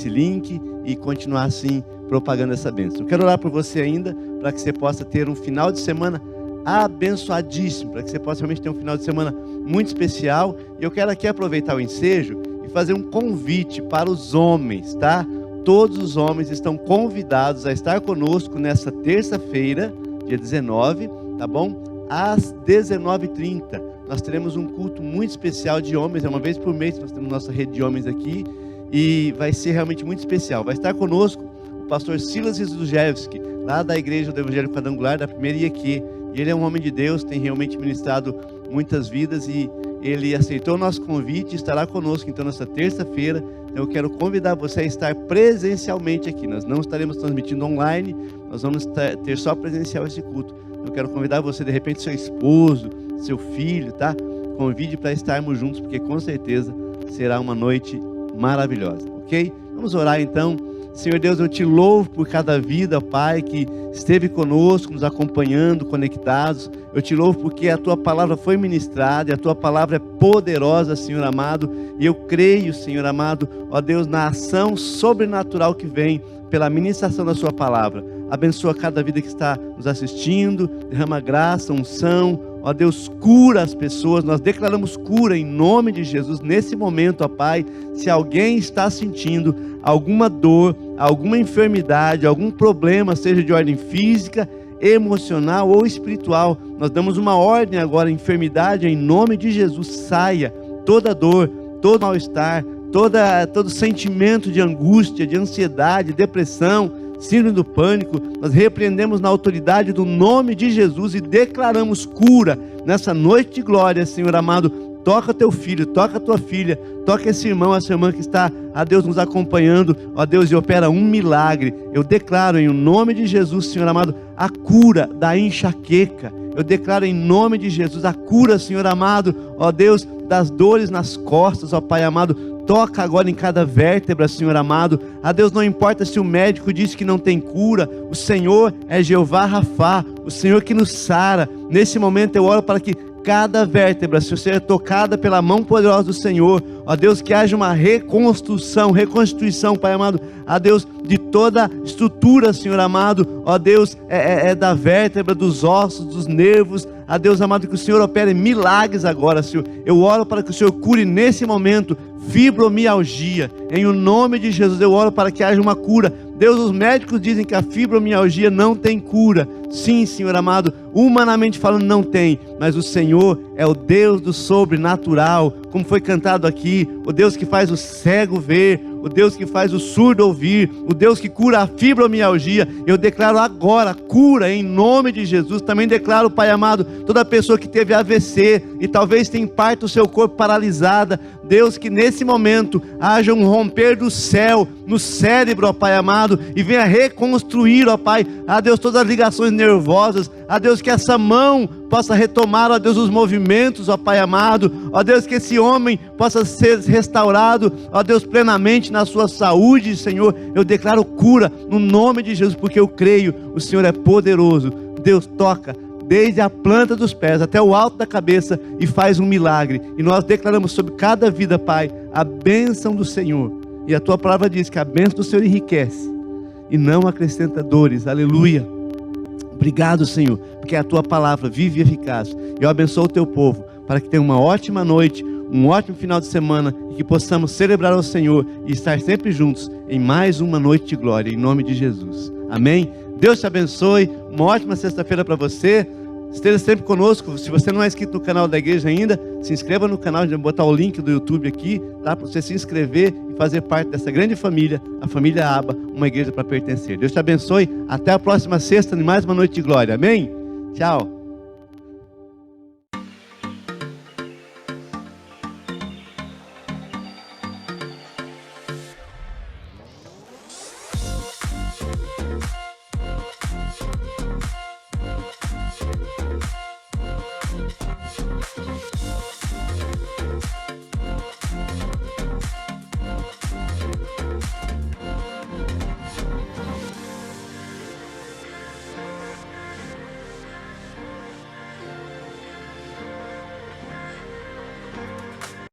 link e continuar assim propagando essa bênção. Eu quero orar por você ainda, para que você possa ter um final de semana abençoadíssimo, para que você possa realmente ter um final de semana muito especial. E eu quero aqui aproveitar o ensejo e fazer um convite para os homens, tá? Todos os homens estão convidados a estar conosco nessa terça-feira, dia 19, tá bom? Às 19h30. Nós teremos um culto muito especial de homens, uma vez por mês nós temos nossa rede de homens aqui, e vai ser realmente muito especial. Vai estar conosco o pastor Silas Rizujewski, lá da Igreja do Evangelho Quadrangular, da Primeira IEQ. E ele é um homem de Deus, tem realmente ministrado muitas vidas, e ele aceitou o nosso convite e estará conosco então nessa terça-feira. Eu quero convidar você a estar presencialmente aqui. Nós não estaremos transmitindo online, nós vamos ter só presencial esse culto. Eu quero convidar você, de repente, seu esposo, seu filho, tá? Convide para estarmos juntos, porque com certeza será uma noite maravilhosa, ok? Vamos orar então. Senhor Deus, eu te louvo por cada vida, Pai, que esteve conosco, nos acompanhando, conectados. Eu te louvo porque a Tua palavra foi ministrada, e a Tua palavra é poderosa, Senhor amado. E eu creio, Senhor amado, ó Deus, na ação sobrenatural que vem pela ministração da Sua palavra. Abençoa cada vida que está nos assistindo, derrama graça, unção. Ó Deus, cura as pessoas, nós declaramos cura em nome de Jesus nesse momento, ó Pai. Se alguém está sentindo alguma dor, alguma enfermidade, algum problema, seja de ordem física, emocional ou espiritual, nós damos uma ordem agora, enfermidade, em nome de Jesus, saia toda dor, todo mal-estar, todo sentimento de angústia, de ansiedade, depressão, síndrome do pânico, nós repreendemos na autoridade do nome de Jesus e declaramos cura nessa noite de glória, Senhor amado. Toca teu filho, toca tua filha, toca esse irmão, essa irmã que está, a Deus, nos acompanhando, ó Deus, e opera um milagre. Eu declaro em nome de Jesus, Senhor amado, a cura da enxaqueca. Eu declaro em nome de Jesus a cura, Senhor amado, ó Deus, das dores nas costas, ó Pai amado. Toca agora em cada vértebra, Senhor amado. A Deus, não importa se o médico diz que não tem cura, o Senhor é Jeová Rafá, o Senhor que nos sara. Nesse momento eu oro para que cada vértebra, se seja tocada pela mão poderosa do Senhor, ó Deus, que haja uma reconstituição, Pai amado, a Deus, de toda estrutura, Senhor amado, ó Deus, da vértebra, dos ossos, dos nervos, a Deus amado, que o Senhor opere milagres agora, Senhor. Eu oro para que o Senhor cure nesse momento fibromialgia, em o nome de Jesus. Eu oro para que haja uma cura. Deus, os médicos dizem que a fibromialgia não tem cura. Sim, Senhor amado, humanamente falando não tem, mas o Senhor é o Deus do sobrenatural, como foi cantado aqui, o Deus que faz o cego ver, o Deus que faz o surdo ouvir, o Deus que cura a fibromialgia. Eu declaro agora cura em nome de Jesus. Também declaro, Pai amado, toda pessoa que teve AVC e talvez tenha parte do seu corpo paralisada, Deus, que nesse momento haja um romper do céu no cérebro, ó Pai amado, e venha reconstruir, ó Pai, a Deus, todas as ligações nervosas, a Deus, que essa mão possa retomar, ó Deus, os movimentos, ó Pai amado, ó Deus, que esse homem possa ser restaurado, ó Deus, plenamente na sua saúde, Senhor. Eu declaro cura no nome de Jesus, porque eu creio, o Senhor é poderoso. Deus, toca desde a planta dos pés até o alto da cabeça e faz um milagre. E nós declaramos sobre cada vida, Pai, a bênção do Senhor. E a tua palavra diz que a bênção do Senhor enriquece e não acrescenta dores. Aleluia. Obrigado, Senhor, porque a tua palavra vive e eficaz. Eu abençoo o teu povo para que tenha uma ótima noite, um ótimo final de semana e que possamos celebrar ao Senhor e estar sempre juntos em mais uma noite de glória, em nome de Jesus. Amém? Deus te abençoe, uma ótima sexta-feira para você. Esteja sempre conosco. Se você não é inscrito no canal da igreja ainda, se inscreva no canal, vou botar o link do YouTube aqui, tá? Para você se inscrever e fazer parte dessa grande família, a família Aba, uma igreja para pertencer. Deus te abençoe, até a próxima sexta, em mais uma noite de glória. Amém? Tchau.